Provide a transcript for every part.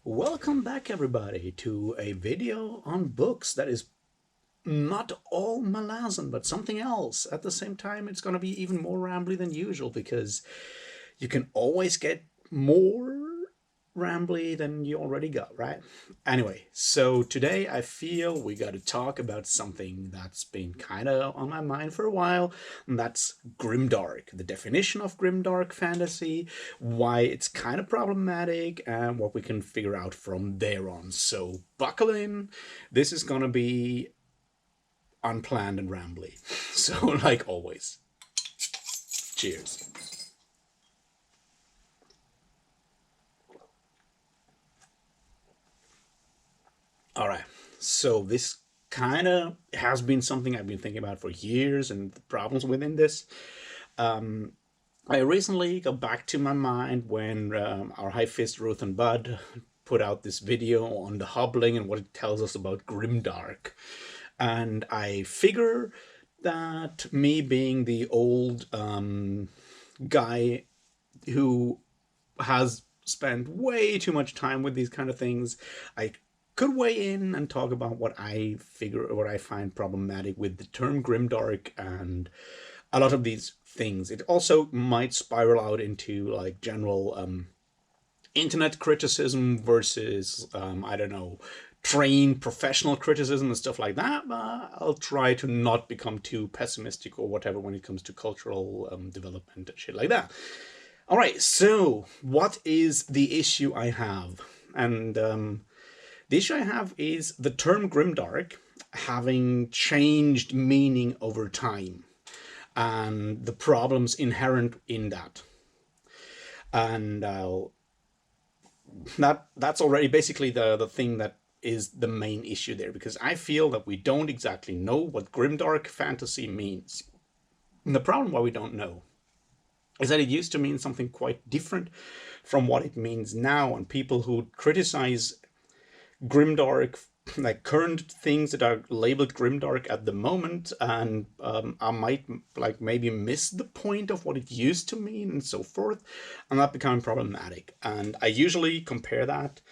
Welcome back everybody to a video on books that is not all Malazan but something else. At the same time, it's going to be even more rambly than usual because you can always get more rambly than you already got, right? Anyway, so today I feel we got to talk about something that's been kind of on my mind for a while, and that's Grimdark. The definition of Grimdark fantasy, why it's kind of problematic, and what we can figure out from there on. So buckle in. This is gonna be unplanned and rambly. So like always. Cheers. All right. So this kind of has been something I've been thinking about for years, and the problems within this. Um, I recently got back to my mind when our High Fist Ruth and Bud put out this video on the hobbling and what it tells us about Grimdark. And I figure that me being the old guy who has spent way too much time with these kind of things, I could weigh in and talk about what I figure, what I find problematic with the term grimdark and a lot of these things. It also might spiral out into like general internet criticism versus I don't know, trained professional criticism and stuff like that. But I'll try to not become too pessimistic or whatever when it comes to cultural development and shit like that. All right, so what is the issue I have? And the issue I have is the term grimdark having changed meaning over time and the problems inherent in that. And that's already basically the thing that is the main issue there, because I feel that we don't exactly know what grimdark fantasy means. And the problem why we don't know is that it used to mean something quite different from what it means now, and people who criticize grimdark, like current things that are labeled grimdark at the moment, and I might like maybe miss the point of what it used to mean and so forth, and that becoming problematic. And I usually compare that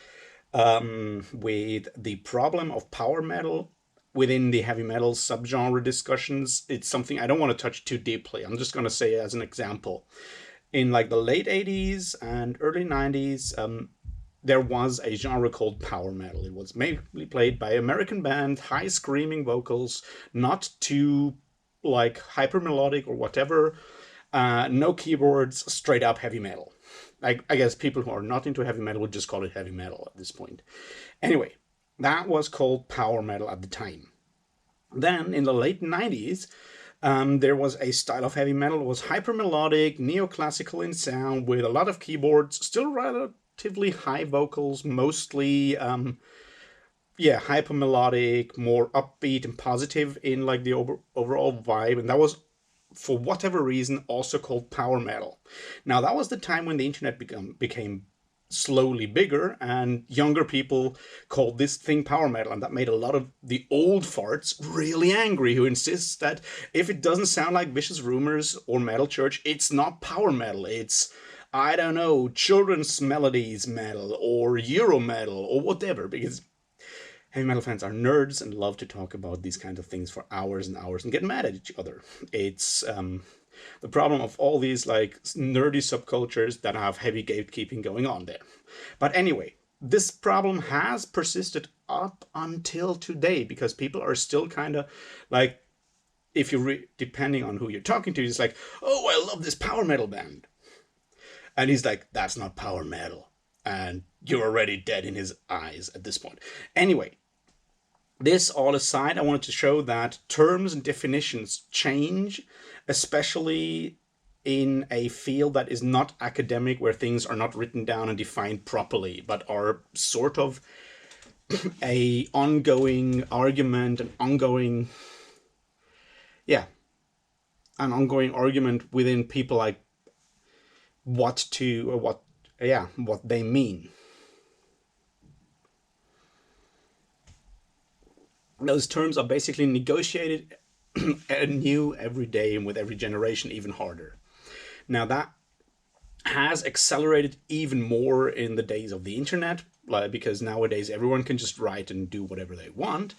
with the problem of power metal within the heavy metal subgenre discussions. It's something I don't want to touch too deeply. I'm just going to say as an example. In like the late 80s and early 90s, there was a genre called power metal. It was mainly played by American band, high screaming vocals, not too like hyper melodic or whatever, no keyboards, straight up heavy metal. I guess people who are not into heavy metal would just call it heavy metal at this point. Anyway, that was called power metal at the time. Then in the late 90s, there was a style of heavy metal that was hyper melodic, neoclassical in sound, with a lot of keyboards, still relatively high vocals, mostly hyper melodic, more upbeat and positive in like the overall vibe, and that was for whatever reason also called power metal. Now that was the time when the internet became slowly bigger, and younger people called this thing power metal, and that made a lot of the old farts really angry, who insists that if it doesn't sound like Vicious Rumors or Metal Church, it's not power metal. It's, I don't know, children's melodies metal or Euro metal or whatever, because heavy metal fans are nerds and love to talk about these kinds of things for hours and hours and get mad at each other. It's the problem of all these like nerdy subcultures that have heavy gatekeeping going on there. But anyway, this problem has persisted up until today because people are still kind of like, if you depending on who you're talking to, it's like, oh, I love this power metal band, and he's like, that's not power metal, and you're already dead in his eyes at this point. Anyway, this all aside, I wanted to show that terms and definitions change, especially in a field that is not academic, where things are not written down and defined properly, but are sort of a ongoing argument, an ongoing argument within people, like what to, or what they mean. Those terms are basically negotiated anew every day, and with every generation even harder. Now that has accelerated even more in the days of the internet, like, because nowadays everyone can just write and do whatever they want.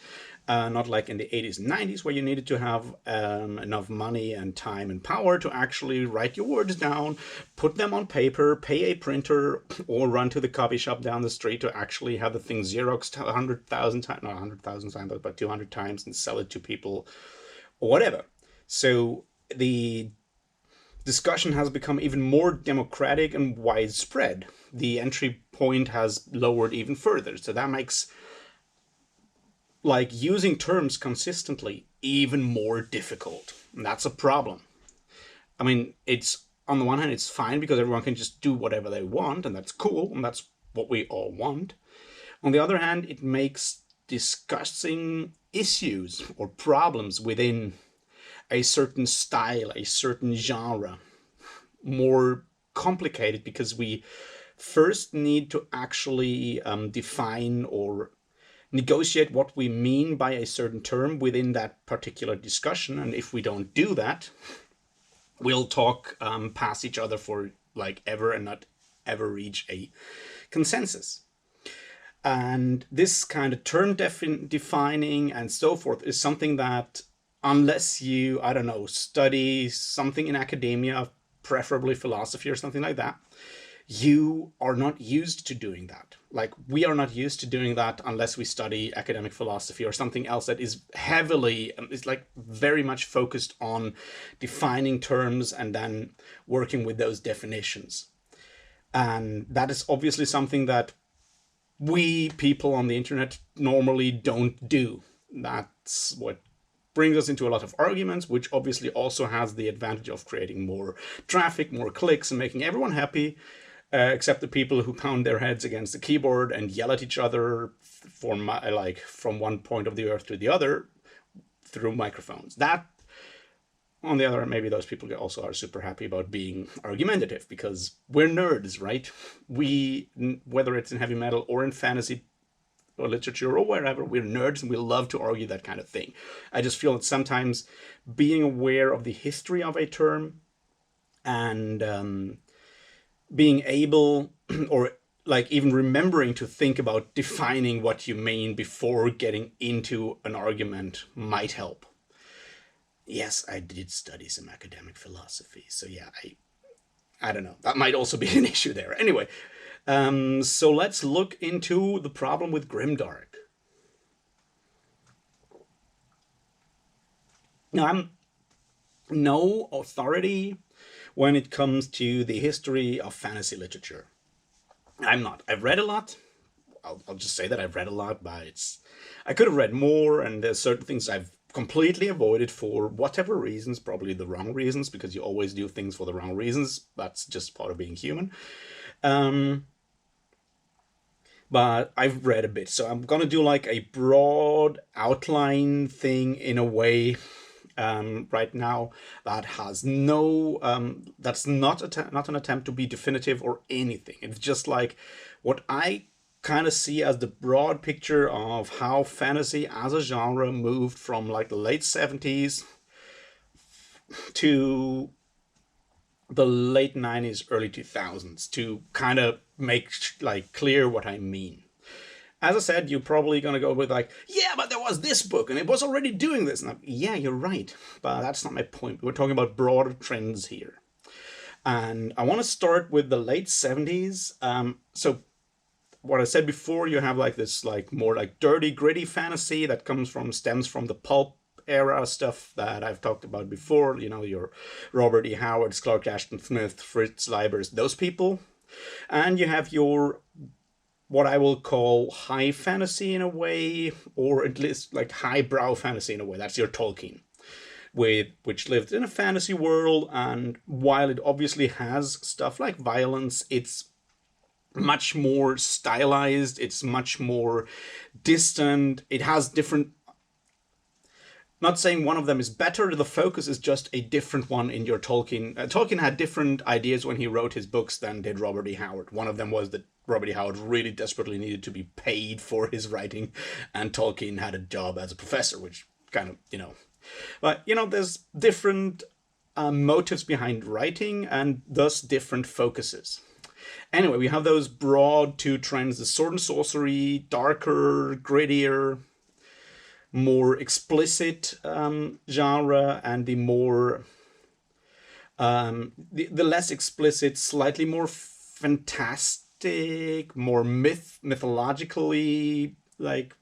Not like in the 80s and 90s where you needed to have enough money and time and power to actually write your words down, put them on paper, pay a printer, or run to the copy shop down the street to actually have the thing Xeroxed 100,000 times, not 100,000 times, but 200 times and sell it to people or whatever. So the discussion has become even more democratic and widespread. The entry point has lowered even further. So that makes like using terms consistently even more difficult. And that's a problem. I mean, it's on the one hand, it's fine because everyone can just do whatever they want, and that's cool, and that's what we all want. On the other hand, it makes discussing issues or problems within a certain style, a certain genre, more complicated because we first need to actually define or negotiate what we mean by a certain term within that particular discussion. And if we don't do that, we'll talk past each other for like ever and not ever reach a consensus. And this kind of term defining and so forth is something that, unless you, I don't know, study something in academia, preferably philosophy or something like that, you are not used to doing that. Like, we are not used to doing that unless we study academic philosophy or something else that is heavily, is like very much focused on defining terms and then working with those definitions. And that is obviously something that we people on the internet normally don't do. That's what brings us into a lot of arguments, which obviously also has the advantage of creating more traffic, more clicks, and making everyone happy, except the people who pound their heads against the keyboard and yell at each other from one point of the earth to the other through microphones. That, on the other hand, maybe those people also are super happy about being argumentative because we're nerds, right? We, whether it's in heavy metal or in fantasy or literature or wherever, we're nerds and we love to argue that kind of thing. I just feel that sometimes being aware of the history of a term and being able or like even remembering to think about defining what you mean before getting into an argument might help. Yes, I did study some academic philosophy, so yeah, I don't know. That might also be an issue there. Anyway, so let's look into the problem with Grimdark. Now, I'm no authority when it comes to the history of fantasy literature. I'm not. I've read a lot. I'll just say that I've read a lot, but I could have read more, and there's certain things I've completely avoided for whatever reasons, probably the wrong reasons, because you always do things for the wrong reasons. That's just part of being human. But I've read a bit, so I'm gonna do like a broad outline thing in a way right now that has no, that's not an attempt to be definitive or anything. It's just like what I kind of see as the broad picture of how fantasy as a genre moved from like the late 70s to the late 90s, early 2000s, to kind of make like clear what I mean. As I said, you're probably going to go with like, yeah, but there was this book and it was already doing this. And yeah, you're right, but that's not my point. We're talking about broader trends here. And I want to start with the late 70s. So what I said before, you have like this like more like dirty, gritty fantasy that stems from the pulp era stuff that I've talked about before. You know, your Robert E. Howards, Clark Ashton Smith, Fritz Leibers, those people. And you have your what I will call high fantasy in a way, or at least like highbrow fantasy in a way. That's your Tolkien, which lived in a fantasy world, and while it obviously has stuff like violence, it's much more stylized, it's much more distant, it has different, not saying one of them is better, the focus is just a different one in your Tolkien. Tolkien had different ideas when he wrote his books than did Robert E. Howard. One of them was that Robert E. Howard really desperately needed to be paid for his writing, and Tolkien had a job as a professor, which kind of, but, there's different motives behind writing and thus different focuses. Anyway, we have those broad two trends: the sword and sorcery, darker, grittier, more explicit genre, and the more the less explicit, slightly more fantastic, more mythologically like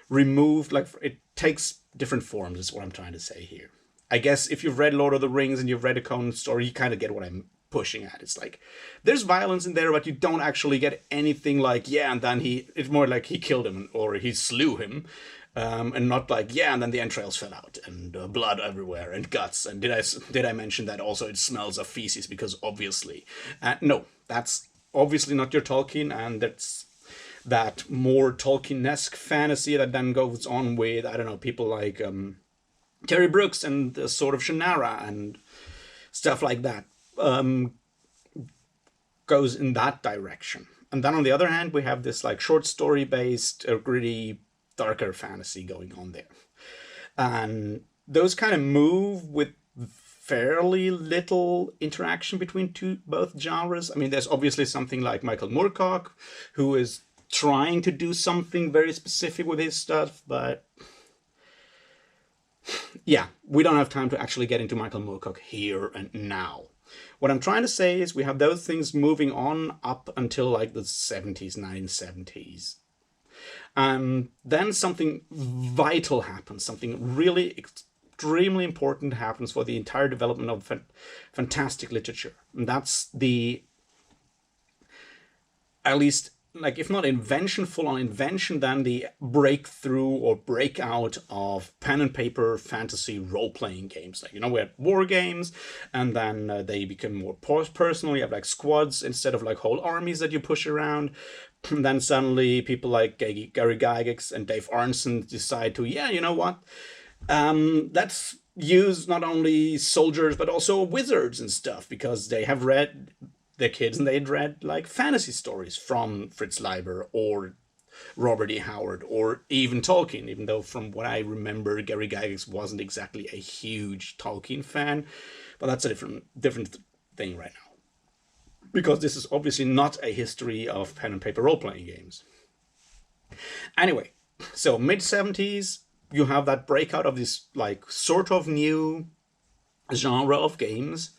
removed. Like it takes different forms. Is what I'm trying to say here. I guess if you've read Lord of the Rings and you've read a Conan story, you kind of get what I'm pushing at. It's like there's violence in there, but you don't actually get anything like and then it's more like he killed him or he slew him. And not like and then the entrails fell out and blood everywhere and guts. And did I mention that also it smells of feces? Because obviously, no, that's obviously not your Tolkien, and that's that more Tolkien-esque fantasy that then goes on with I don't know people like Terry Brooks and the Sword of Shannara and stuff like that goes in that direction. And then on the other hand, we have this like short story based, gritty, darker fantasy going on there. And those kind of move with fairly little interaction between both genres. I mean, there's obviously something like Michael Moorcock, who is trying to do something very specific with his stuff, but we don't have time to actually get into Michael Moorcock here and now. What I'm trying to say is we have those things moving on up until like the 70s, 1970s. And then something vital happens, something really extremely important happens for the entire development of fantastic literature. And that's the, at least, like, if not invention, full-on invention, then the breakthrough or breakout of pen and paper fantasy role-playing games. Like, we had war games, and then they become more personal. You have like squads instead of like whole armies that you push around. And then suddenly people like Gary Gygax and Dave Arneson decide to, you know what? Let's use not only soldiers, but also wizards and stuff, because they have read, the kids, and they'd read like fantasy stories from Fritz Leiber or Robert E. Howard or even Tolkien, even though from what I remember, Gary Gygax wasn't exactly a huge Tolkien fan, but that's a different thing right now. Because this is obviously not a history of pen and paper role-playing games. Anyway, so mid-70s, you have that breakout of this like sort of new genre of games.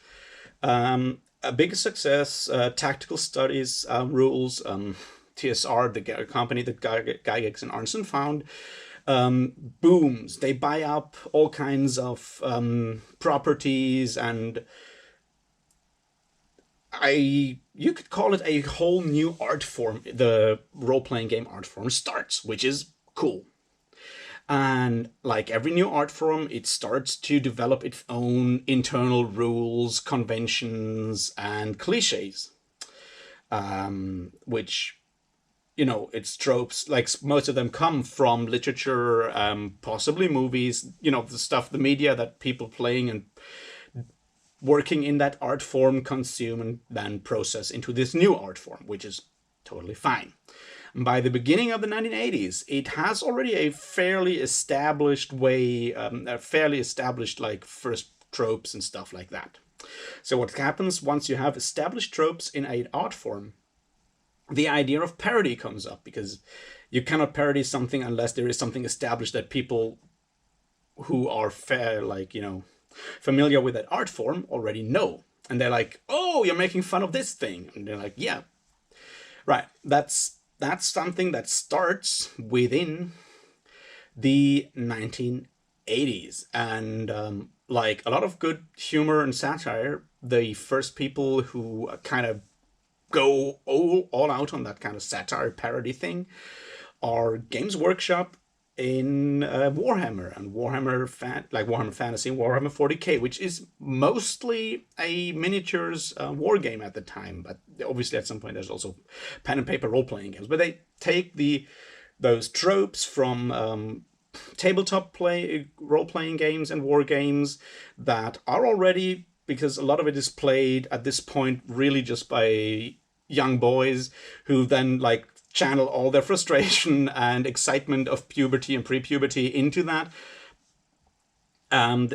A big success, Tactical Studies Rules, TSR, the company that Gygax and Arneson found, booms. They buy up all kinds of properties, and you could call it a whole new art form. The role-playing game art form starts, which is cool. And like every new art form, it starts to develop its own internal rules, conventions, and cliches. Which, it's tropes. Like most of them come from literature, possibly movies, the stuff, the media that people playing and working in that art form consume and then process into this new art form, which is totally fine. By the beginning of the 1980s, it has already a fairly established way, like first tropes and stuff like that. So what happens once you have established tropes in an art form, the idea of parody comes up, because you cannot parody something unless there is something established that people who are familiar with that art form already know. And they're like, oh, you're making fun of this thing. And they're like, yeah, right. That's something that starts within the 1980s. And like a lot of good humor and satire, the first people who kind of go all out on that kind of satire parody thing are Games Workshop in Warhammer and Warhammer Fantasy and Warhammer 40k, which is mostly a miniatures war game at the time, but obviously at some point there's also pen and paper role-playing games. But they take those tropes from tabletop role-playing games and war games that are already, because a lot of it is played at this point really just by young boys who then like channel all their frustration and excitement of puberty and pre-puberty into that.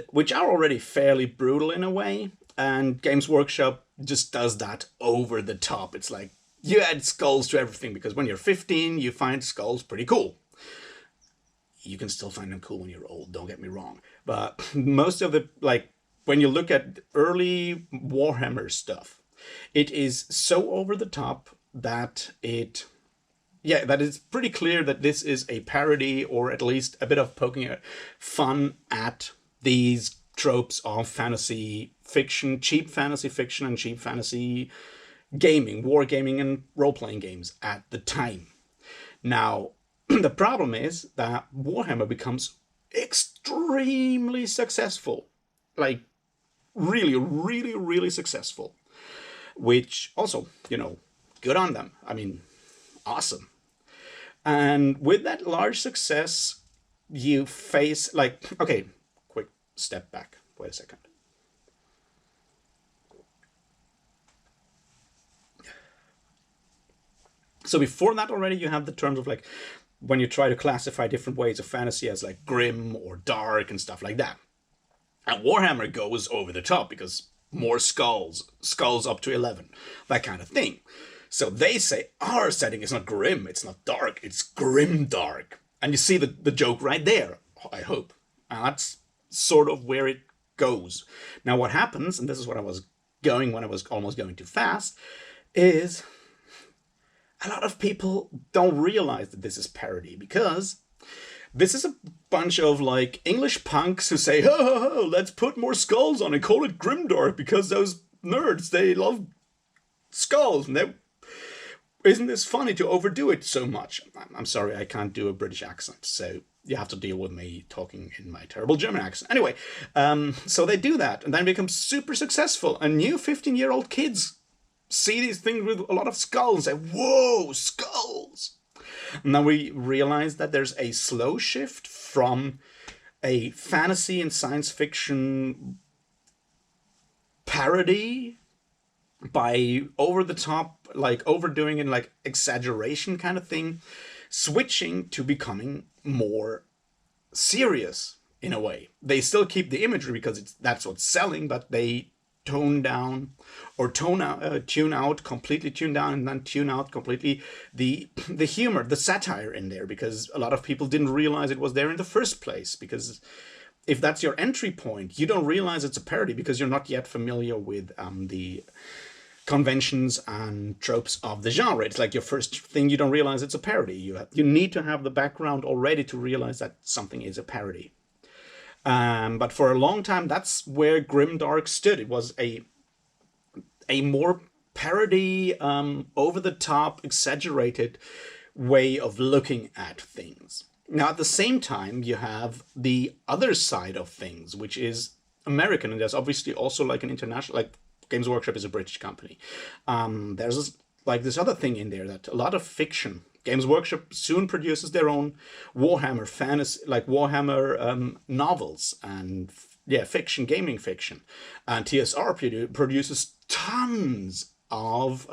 which are already fairly brutal in a way. And Games Workshop just does that over the top. It's like you add skulls to everything because when you're 15, you find skulls pretty cool. You can still find them cool when you're old, don't get me wrong. But most of the, like, when you look at early Warhammer stuff, it is so over the top that that it's pretty clear that this is a parody, or at least a bit of poking fun at these tropes of fantasy fiction, cheap fantasy fiction, and cheap fantasy gaming, wargaming, and role-playing games at the time. Now, the problem is that Warhammer becomes extremely successful. Like, really, really, really successful. Which also, good on them. I mean, awesome. And with that large success, you face, like, okay, quick step back. Wait a second. So before that already, you have the terms of, like, when you try to classify different ways of fantasy as, like, grim or dark and stuff like that. And Warhammer goes over the top because more skulls up to 11, that kind of thing. So they say our setting is not grim, it's not dark, it's Grimdark. And you see the joke right there, I hope. And that's sort of where it goes. Now what happens, and this is what I was going when I was almost going too fast, is a lot of people don't realize that this is parody, because this is a bunch of, like, English punks who say, ho, let's put more skulls on and call it Grimdark because those nerds, they love skulls. And isn't this funny to overdo it so much? I'm sorry, I can't do a British accent, so you have to deal with me talking in my terrible German accent. Anyway, so they do that, and then become super successful. And new 15-year-old kids see these things with a lot of skulls and say, whoa, skulls! Now we realize that there's a slow shift from a fantasy and science fiction parody by over the top, like overdoing and like exaggeration kind of thing, switching to becoming more serious in a way. They still keep the imagery because that's what's selling, but they tone down or tune out completely, tune down and then tune out completely the humor, the satire in there, because a lot of people didn't realize it was there in the first place. Because if that's your entry point, you don't realize it's a parody because you're not yet familiar with the conventions and tropes of the genre. It's like your first thing, you don't realize it's a parody. You need to have the background already to realize that something is a parody. But for a long time, that's where Grimdark stood. It was a more parody, over-the-top, exaggerated way of looking at things. Now, at the same time, you have the other side of things, which is American, and there's obviously also like an international, like Games Workshop is a British company. There's like this other thing in there that a lot of fiction. Games Workshop soon produces their own Warhammer fantasy, like Warhammer novels and fiction, gaming fiction, and TSR produces tons of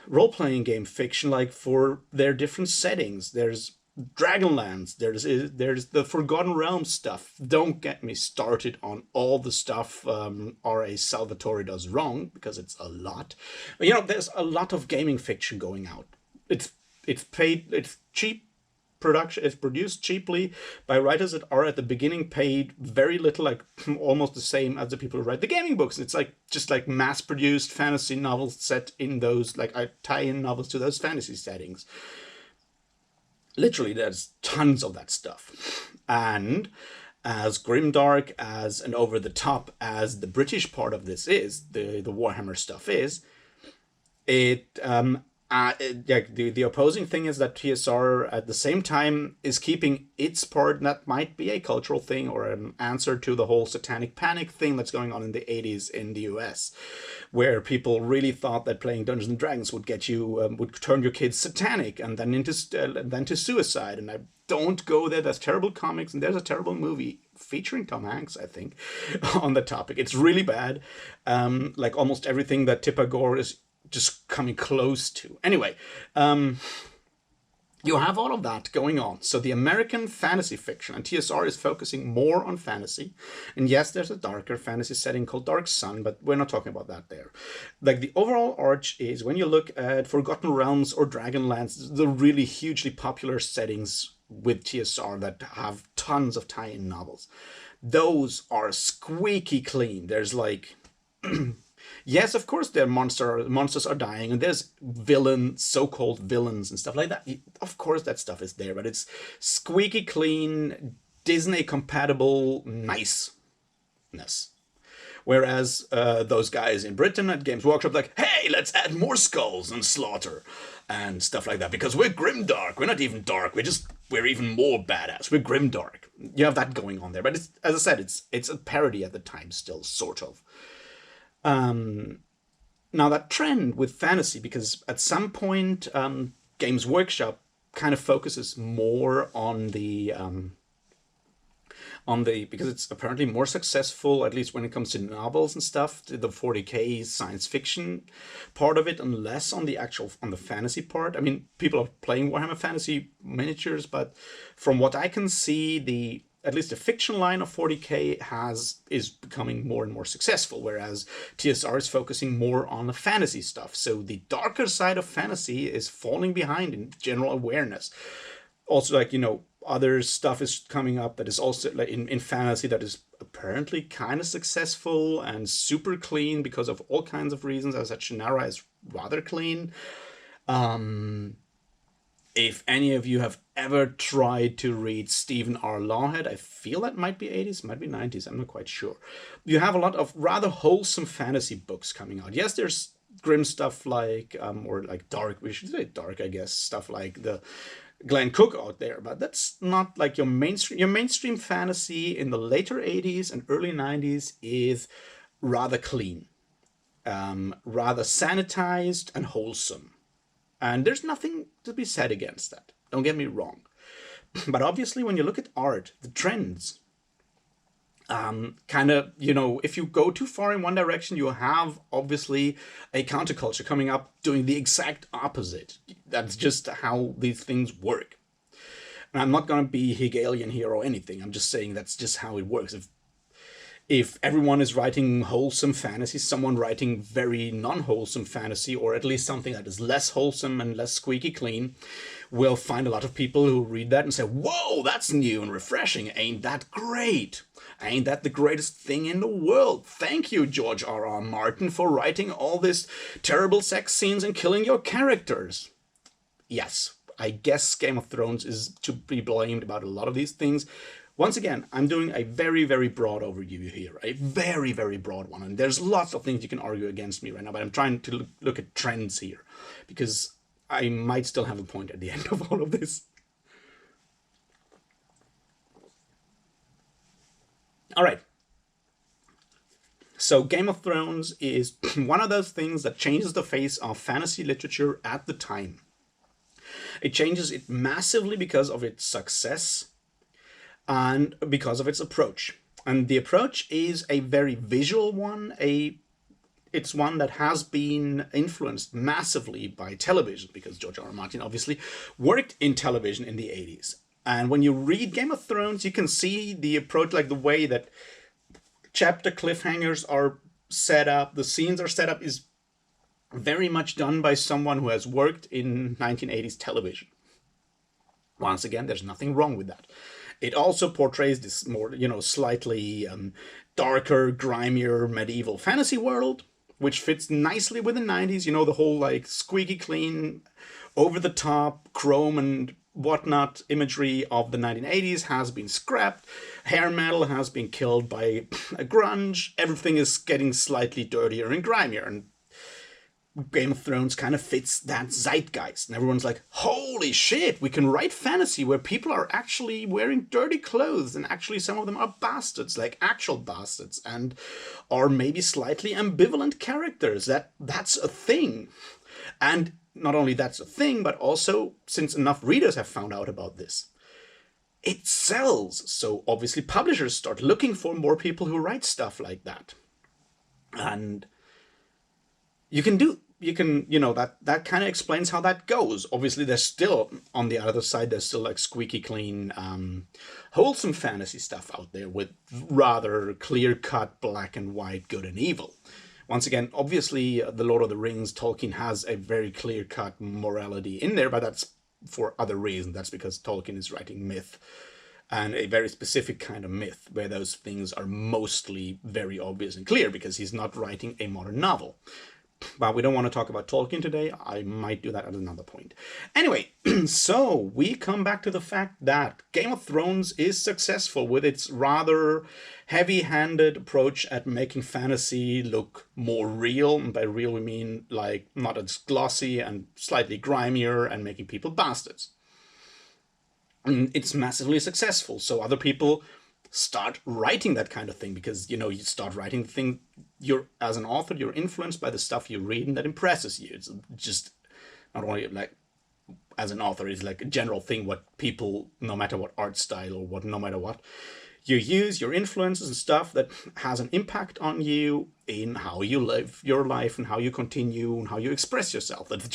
role-playing game fiction, like for their different settings. There's Dragonlance, there's the Forgotten Realms stuff. Don't get me started on all the stuff R.A. Salvatore does wrong, because it's a lot. But, there's a lot of gaming fiction going out. It's cheap production. It's produced cheaply by writers that are at the beginning paid very little, like almost the same as the people who write the gaming books. It's like just like mass-produced fantasy novels set in those, like tie-in novels to those fantasy settings. Literally, there's tons of that stuff. And as grimdark, as and over the top as the British part of this is, the Warhammer stuff is, the opposing thing is that TSR at the same time is keeping its part. That might be a cultural thing or an answer to the whole satanic panic thing that's going on in the 80s in the US, where people really thought that playing Dungeons and Dragons would get you, would turn your kids satanic and then to suicide. And I don't go there. That's terrible comics, and there's a terrible movie featuring Tom Hanks, I think, on the topic. It's really bad. Like almost everything that Tipper Gore is just coming close to. Anyway, You have all of that going on. So the American fantasy fiction, and TSR is focusing more on fantasy. And yes, there's a darker fantasy setting called Dark Sun, but we're not talking about that there. Like the overall arch is when you look at Forgotten Realms or Dragonlance, the really hugely popular settings with TSR that have tons of tie-in novels. Those are squeaky clean. There's like yes, of course, their monsters are dying, and there's so-called villains and stuff like that. Of course, that stuff is there, but it's squeaky clean, Disney compatible niceness. Whereas those guys in Britain at Games Workshop, like, hey, let's add more skulls and slaughter and stuff like that because we're grimdark. We're not even dark. We're even more badass. We're grimdark. You have that going on there, but it's, as I said, it's a parody at the time still, sort of. Now that trend with fantasy, because at some point Games Workshop kind of focuses more on the because it's apparently more successful, at least when it comes to novels and stuff, the 40k science fiction part of it, and less on the fantasy part. I mean, people are playing Warhammer Fantasy miniatures, but from what I can see, at least the fiction line of 40k is becoming more and more successful, whereas TSR is focusing more on the fantasy stuff. So the darker side of fantasy is falling behind in general awareness. Also, like, other stuff is coming up that is also like in fantasy that is apparently kind of successful and super clean because of all kinds of reasons. As that Shannara is rather clean. If any of you have ever tried to read Stephen R. Lawhead, I feel that might be 80s, might be 90s, I'm not quite sure. You have a lot of rather wholesome fantasy books coming out. Yes, there's grim stuff like, or like dark, we should say dark, I guess, stuff like the Glenn Cook out there, but that's not like your mainstream. Your mainstream fantasy in the later 80s and early 90s is rather clean, rather sanitized and wholesome. And there's nothing to be said against that. Don't get me wrong. But obviously, when you look at art, the trends, kind of, if you go too far in one direction, you have obviously a counterculture coming up doing the exact opposite. That's just how these things work. And I'm not going to be Hegelian here or anything. I'm just saying that's just how it works. If everyone is writing wholesome fantasy, someone writing very non-wholesome fantasy, or at least something that is less wholesome and less squeaky clean, will find a lot of people who read that and say, whoa, that's new and refreshing. Ain't that great? Ain't that the greatest thing in the world? Thank you, George R.R. Martin, for writing all this terrible sex scenes and killing your characters. Yes, I guess Game of Thrones is to be blamed about a lot of these things. Once again, I'm doing a very, very broad overview here, a very, very broad one. And there's lots of things you can argue against me right now, but I'm trying to look at trends here because I might still have a point at the end of all of this. All right. So Game of Thrones is one of those things that changes the face of fantasy literature at the time. It changes it massively because of its success and because of its approach. And the approach is a very visual one. It's one that has been influenced massively by television because George R.R. Martin obviously worked in television in the 80s. And when you read Game of Thrones, you can see the approach, like the way that chapter cliffhangers are set up, the scenes are set up, is very much done by someone who has worked in 1980s television. Once again, there's nothing wrong with that. It also portrays this more, slightly darker, grimier medieval fantasy world, which fits nicely with the 90s. The whole like squeaky clean, over the top, chrome and whatnot imagery of the 1980s has been scrapped. Hair metal has been killed by grunge. Everything is getting slightly dirtier and grimier, and Game of Thrones kind of fits that zeitgeist. And everyone's like, holy shit, we can write fantasy where people are actually wearing dirty clothes, and actually some of them are bastards, like actual bastards, and are maybe slightly ambivalent characters. That's a thing. And not only that's a thing, but also, since enough readers have found out about this, it sells. So obviously publishers start looking for more people who write stuff like that. And you can do you can, that kind of explains how that goes. Obviously, there's still, on the other side, there's still like squeaky clean, wholesome fantasy stuff out there with rather clear-cut black and white good and evil. Once again, obviously, The Lord of the Rings, Tolkien has a very clear-cut morality in there, but that's for other reasons. That's because Tolkien is writing myth, and a very specific kind of myth, where those things are mostly very obvious and clear, because he's not writing a modern novel. But we don't want to talk about Tolkien today. I might do that at another point. Anyway, so we come back to the fact that Game of Thrones is successful with its rather heavy-handed approach at making fantasy look more real. And by real, we mean like not as glossy and slightly grimier and making people bastards. And it's massively successful. So other people start writing that kind of thing, because you start writing the thing, as an author, you're influenced by the stuff you read, and that impresses you. It's just not only like as an author, it's like a general thing what people, no matter what art style or no matter what you use, your influences and stuff that has an impact on you in how you live your life and how you continue and how you express yourself. That's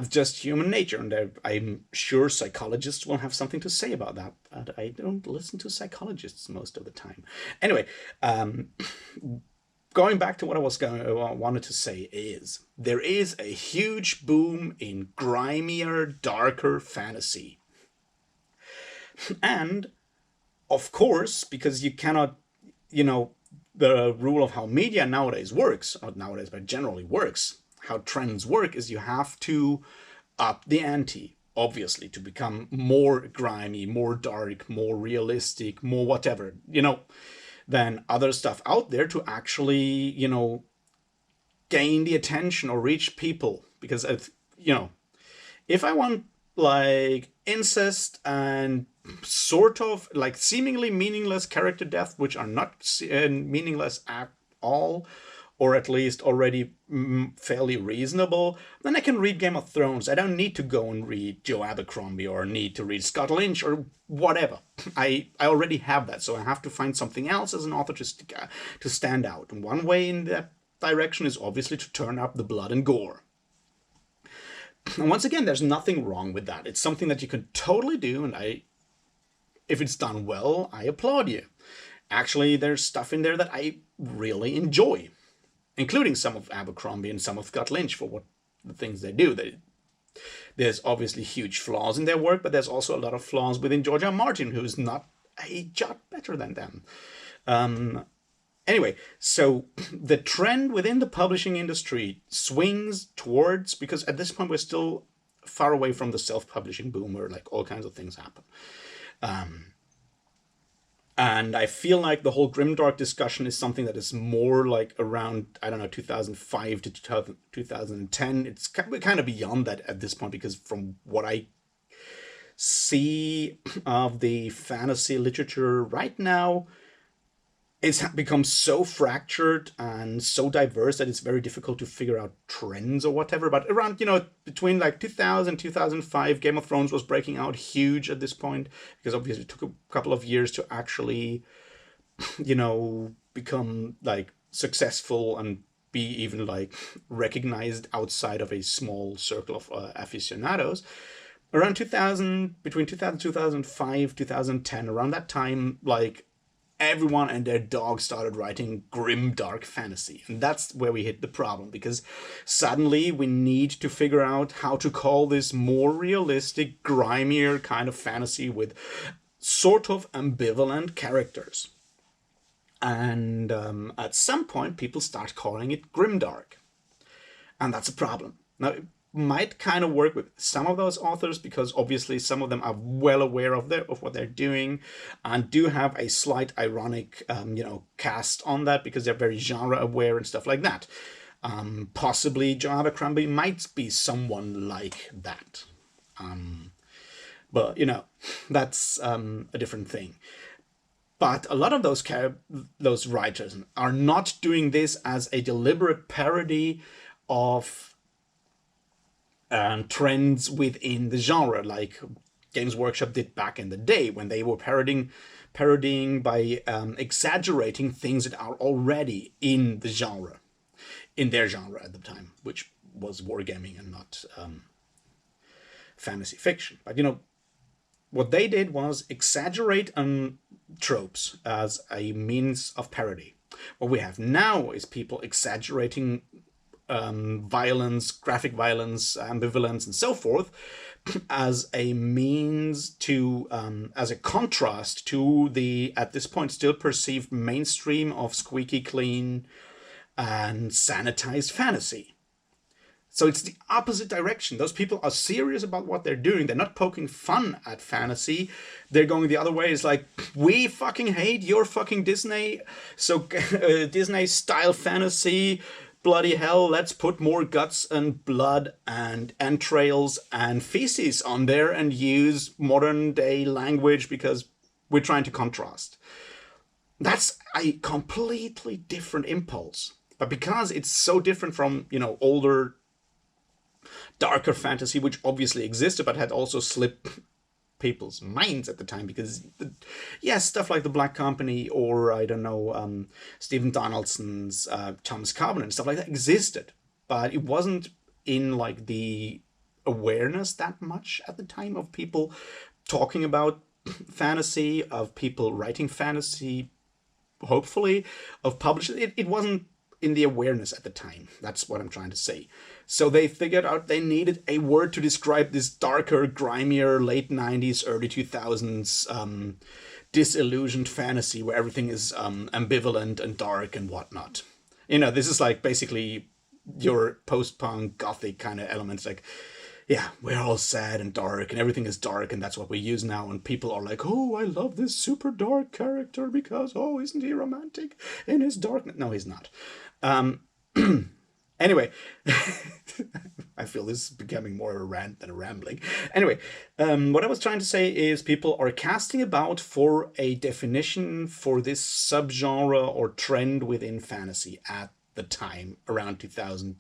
just human nature, and I'm sure psychologists will have something to say about that, but I don't listen to psychologists most of the time. Anyway, going back to what I wanted to say is, there is a huge boom in grimier, darker fantasy. And, of course, because you cannot, the rule of how media nowadays works, not nowadays, but generally works, how trends work is you have to up the ante, obviously, to become more grimy, more dark, more realistic, more whatever, than other stuff out there to actually, gain the attention or reach people. Because, if I want like incest and sort of like seemingly meaningless character death, which are not meaningless at all, or at least already fairly reasonable, then I can read Game of Thrones. I don't need to go and read Joe Abercrombie or need to read Scott Lynch or whatever. I already have that, so I have to find something else as an author to stand out. And one way in that direction is obviously to turn up the blood and gore. And once again, there's nothing wrong with that. It's something that you can totally do, and if it's done well, I applaud you. Actually, there's stuff in there that I really enjoy, including some of Abercrombie and some of Scott Lynch for what the things they do. There's obviously huge flaws in their work, but there's also a lot of flaws within George R. R. Martin, who's not a jot better than them. Anyway, so the trend within the publishing industry swings towards, because at this point we're still far away from the self-publishing boom where like all kinds of things happen. And I feel like the whole Grimdark discussion is something that is more like around, 2005 to 2010. It's kind of beyond that at this point, because from what I see of the fantasy literature right now, it's become so fractured and so diverse that it's very difficult to figure out trends or whatever. But around, between like 2000, 2005, Game of Thrones was breaking out huge at this point, because obviously it took a couple of years to actually, become like successful and be even like recognized outside of a small circle of aficionados. Around 2000, between 2000, 2005, 2010, around that time, like, everyone and their dog started writing grim, dark fantasy. And that's where we hit the problem, because suddenly we need to figure out how to call this more realistic, grimier kind of fantasy with sort of ambivalent characters. And at some point, people start calling it grimdark. And that's a problem. Now, might kind of work with some of those authors, because obviously some of them are well aware of what they're doing and do have a slight ironic cast on that, because they're very genre aware and stuff like that. Possibly Joe Abercrombie might be someone like that, but that's a different thing. But a lot of those writers are not doing this as a deliberate parody of trends within the genre, like Games Workshop did back in the day, when they were parodying by exaggerating things that are already in the genre. in their genre at the time, which was wargaming and not fantasy fiction. But what they did was exaggerate tropes as a means of parody. What we have now is people exaggerating violence, graphic violence, ambivalence, and so forth, as a means to, as a contrast to the, at this point, still perceived mainstream of squeaky clean and sanitized fantasy. So it's the opposite direction. Those people are serious about what they're doing. They're not poking fun at fantasy. They're going the other way. It's like, we fucking hate your fucking Disney. So Disney style fantasy, bloody hell, let's put more guts and blood and entrails and feces on there and use modern day language because we're trying to contrast. That's a completely different impulse. But because it's so different from, older, darker fantasy, which obviously existed but had also slipped people's minds at the time, because stuff like the Black Company or I don't know, Stephen Donaldson's Thomas Covenant and stuff like that existed, but it wasn't in like the awareness that much at the time of people talking about fantasy, of people writing fantasy, hopefully, of publishers. It wasn't in the awareness at the time. That's what I'm trying to say. So they figured out they needed a word to describe this darker, grimier, late 90s, early 2000s disillusioned fantasy where everything is ambivalent and dark and whatnot. This is like basically your post-punk gothic kind of elements, like, yeah, we're all sad and dark and everything is dark and that's what we use now, and people are like, oh, I love this super dark character because, oh, isn't he romantic in his darkness? No, he's not. Anyway, I feel this is becoming more of a rant than a rambling. Anyway, what I was trying to say is people are casting about for a definition for this subgenre or trend within fantasy at the time, around 2000,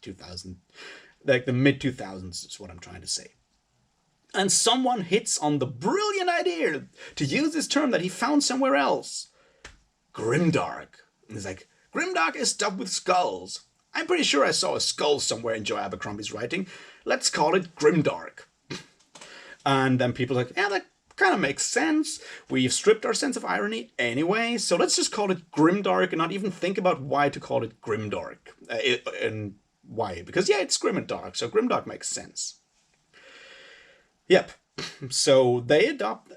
like the mid-2000s is what I'm trying to say. And someone hits on the brilliant idea to use this term that he found somewhere else. Grimdark. And he's like, Grimdark is stuffed with skulls. I'm pretty sure I saw a skull somewhere in Joe Abercrombie's writing. Let's call it Grimdark. And then people are like, yeah, that kind of makes sense. We've stripped our sense of irony anyway, so let's just call it Grimdark and not even think about why to call it Grimdark. And why? Because, yeah, it's grim and dark, so Grimdark makes sense. Yep. So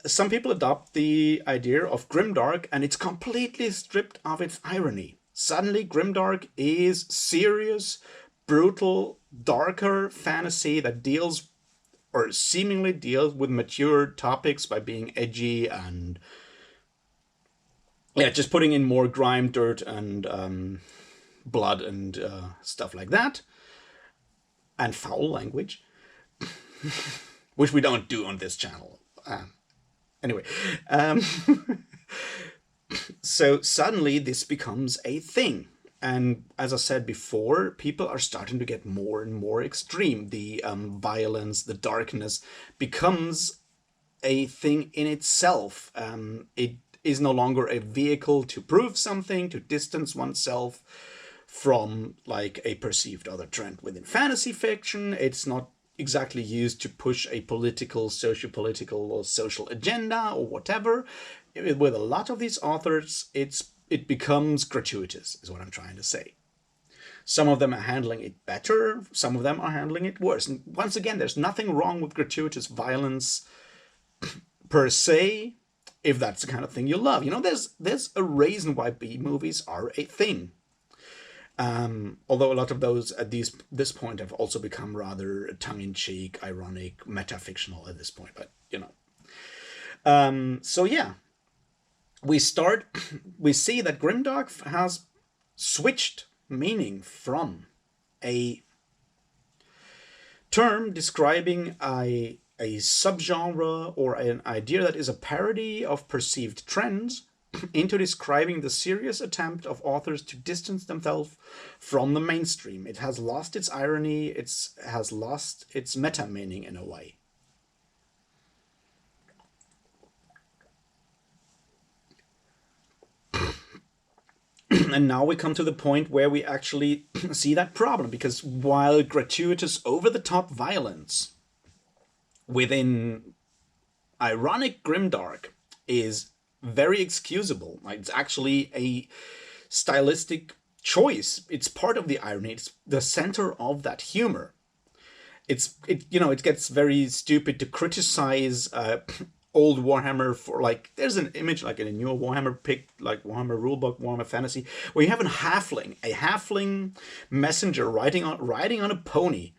some people adopt the idea of Grimdark, and it's completely stripped of its irony. Suddenly, Grimdark is serious, brutal, darker fantasy that deals, or seemingly deals, with mature topics by being edgy and, just putting in more grime, dirt, and blood and stuff like that. And foul language, which we don't do on this channel. Anyway. So suddenly this becomes a thing. And as I said before, people are starting to get more and more extreme. The violence, the darkness becomes a thing in itself. It is no longer a vehicle to prove something, to distance oneself from like a perceived other trend within fantasy fiction. It's not exactly used to push a political, socio-political, or social agenda or whatever. With a lot of these authors, it becomes gratuitous, is what I'm trying to say. Some of them are handling it better, some of them are handling it worse. And once again, there's nothing wrong with gratuitous violence per se, if that's the kind of thing you love. There's a reason why B-movies are a thing. Although a lot of those at this point have also become rather tongue-in-cheek, ironic, metafictional at this point, but so yeah. We see that Grimdark has switched meaning from a term describing a subgenre or an idea that is a parody of perceived trends into describing the serious attempt of authors to distance themselves from the mainstream. It has lost its irony, it has lost its meta-meaning in a way. And now we come to the point where we actually see that problem, because while gratuitous over-the-top violence within ironic grimdark is very excusable, like it's actually a stylistic choice, it's part of the irony, it's the center of that humor. It gets very stupid to criticize old Warhammer for, like, there's an image like in a newer Warhammer pick, like Warhammer Rulebook, Warhammer Fantasy, where you have a halfling messenger riding on a pony,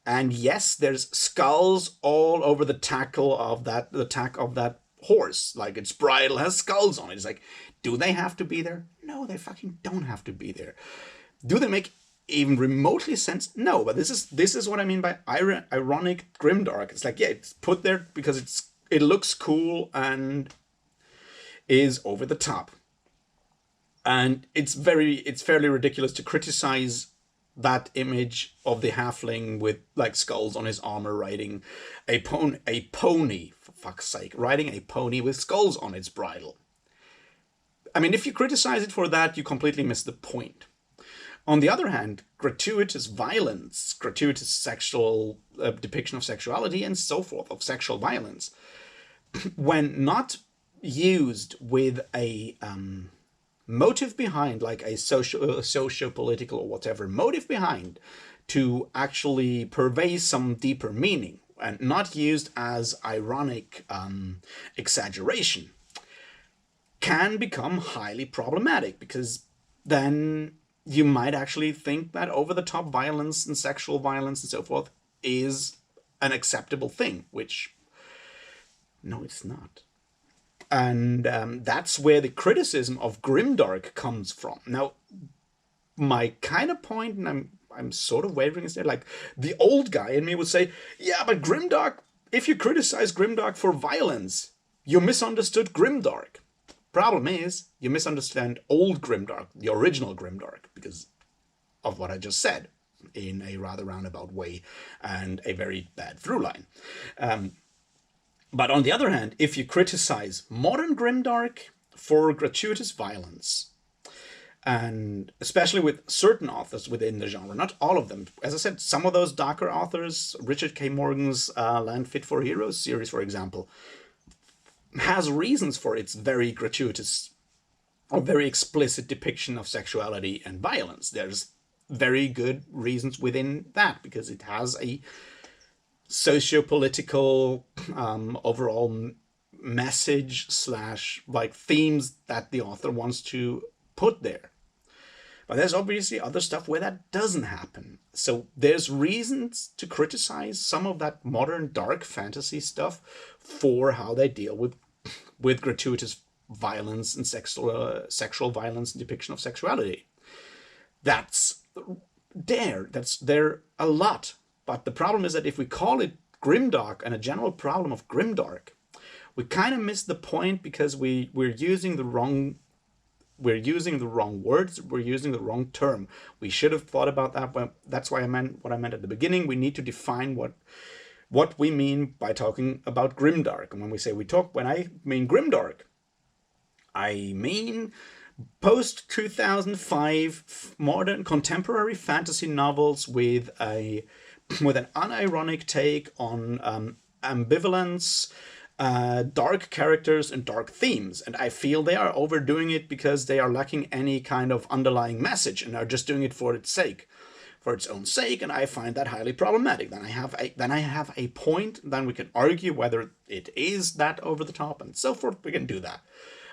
and yes, there's skulls all over the tack of that horse, like its bridle has skulls on it. It's like, do they have to be there? No, they fucking don't have to be there. Do they make even remotely sense? No, but this is what I mean by ironic grimdark. It's like, yeah, it's put there because it looks cool and is over the top. And it's fairly ridiculous to criticize that image of the halfling with like skulls on his armor riding a pony, for fuck's sake, riding a pony with skulls on its bridle. I mean, if you criticize it for that, you completely miss the point. On the other hand, gratuitous violence, gratuitous sexual depiction of sexuality and so forth, of sexual violence, when not used with a motive behind, like a socio-political or whatever motive behind, to actually purvey some deeper meaning, and not used as ironic exaggeration, can become highly problematic, because then you might actually think that over-the-top violence and sexual violence and so forth is an acceptable thing, which, no, it's not. And that's where the criticism of grimdark comes from. Now, my kind of point, and I'm sort of wavering, is there, like, the old guy in me would say, yeah, but grimdark, if you criticize grimdark for violence, you misunderstood grimdark. Problem is, you misunderstand old grimdark, the original grimdark, because of what I just said, in a rather roundabout way and a very bad through line. But on the other hand, if you criticize modern grimdark for gratuitous violence, and especially with certain authors within the genre, not all of them. As I said, some of those darker authors, Richard K. Morgan's Land Fit for Heroes series, for example, has reasons for its very gratuitous or very explicit depiction of sexuality and violence. There's very good reasons within that, because it has a socio-political overall message / like themes that the author wants to put there. But there's obviously other stuff where that doesn't happen. So there's reasons to criticize some of that modern dark fantasy stuff for how they deal with gratuitous violence and sexual violence and depiction of sexuality. That's there a lot. But the problem is that if we call it grimdark and a general problem of grimdark, we kind of miss the point, because we're using the wrong words, we're using the wrong term. We should have thought about that, but that's why I meant what I meant at the beginning. We need to define what we mean by talking about grimdark. And when I mean grimdark, I mean post 2005 modern contemporary fantasy novels with an unironic take on ambivalence, dark characters and dark themes. And I feel they are overdoing it because they are lacking any kind of underlying message and are just doing it for its own sake, and I find that highly problematic. Then I have a point, then we can argue whether it is that over the top and so forth. We can do that.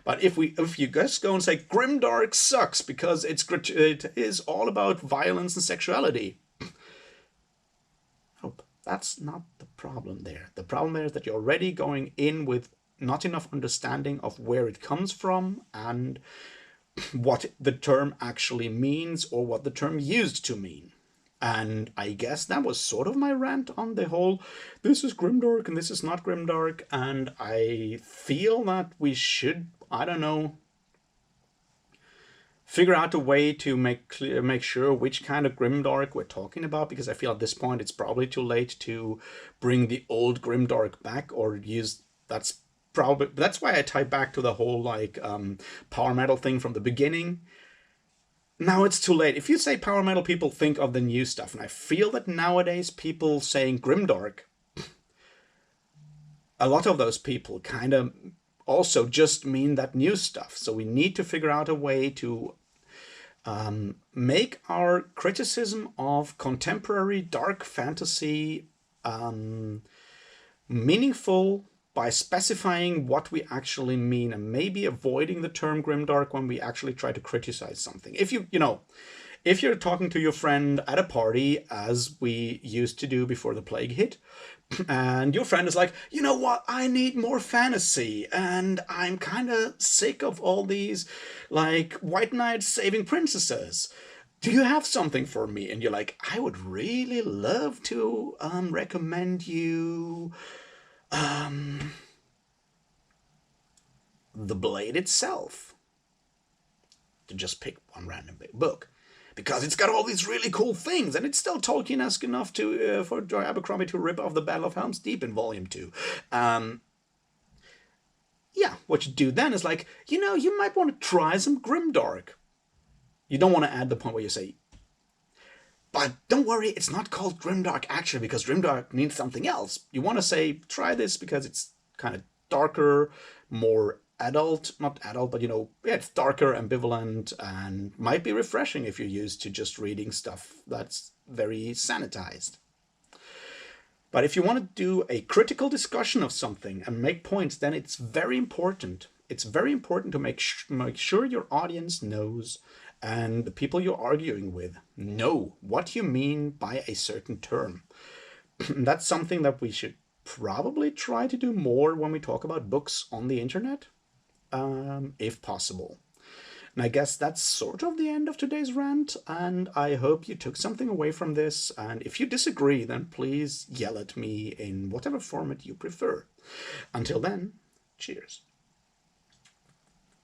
But if you just go and say grimdark sucks because it is all about violence and sexuality, nope, that's not the problem there. The problem there is that you're already going in with not enough understanding of where it comes from and what the term actually means, or what the term used to mean. And I guess that was sort of my rant on the whole, this is grimdark and this is not grimdark. And I feel that we should, I don't know, figure out a way to make sure which kind of grimdark we're talking about, because I feel at this point it's probably too late to bring the old grimdark back, or use that's why I tie back to the whole like power metal thing from the beginning. now it's too late. If you say power metal, people think of the new stuff, and I feel that nowadays people saying grimdark, a lot of those people kind of also just mean that new stuff. So we need to figure out a way to make our criticism of contemporary dark fantasy meaningful by specifying what we actually mean, and maybe avoiding the term grimdark when we actually try to criticize something. If if you're talking to your friend at a party, as we used to do before the plague hit, and your friend is like, you know what, I need more fantasy, and I'm kind of sick of all these, like, white knights saving princesses. Do you have something for me? And you're like, I would really love to recommend you The Blade itself. To just pick one random big book. Because it's got all these really cool things, and it's still Tolkien-esque enough to for Joy Abercrombie to rip off the Battle of Helm's Deep in Volume 2. Yeah, what you do then is like, you might want to try some Grimdark. You don't want to add the point where you say, but don't worry, it's not called Grimdark actually, because Grimdark means something else. You want to say, try this because it's kind of darker, more adult, not adult, but yeah, it's darker, ambivalent, and might be refreshing if you're used to just reading stuff that's very sanitized. But if you want to do a critical discussion of something and make points, then it's very important. It's very important to make sure your audience knows, and the people you're arguing with know what you mean by a certain term. That's something that we should probably try to do more when we talk about books on the internet, if possible. And I guess that's sort of the end of today's rant, and I hope you took something away from this. And if you disagree, then please yell at me in whatever format you prefer. Until then, cheers.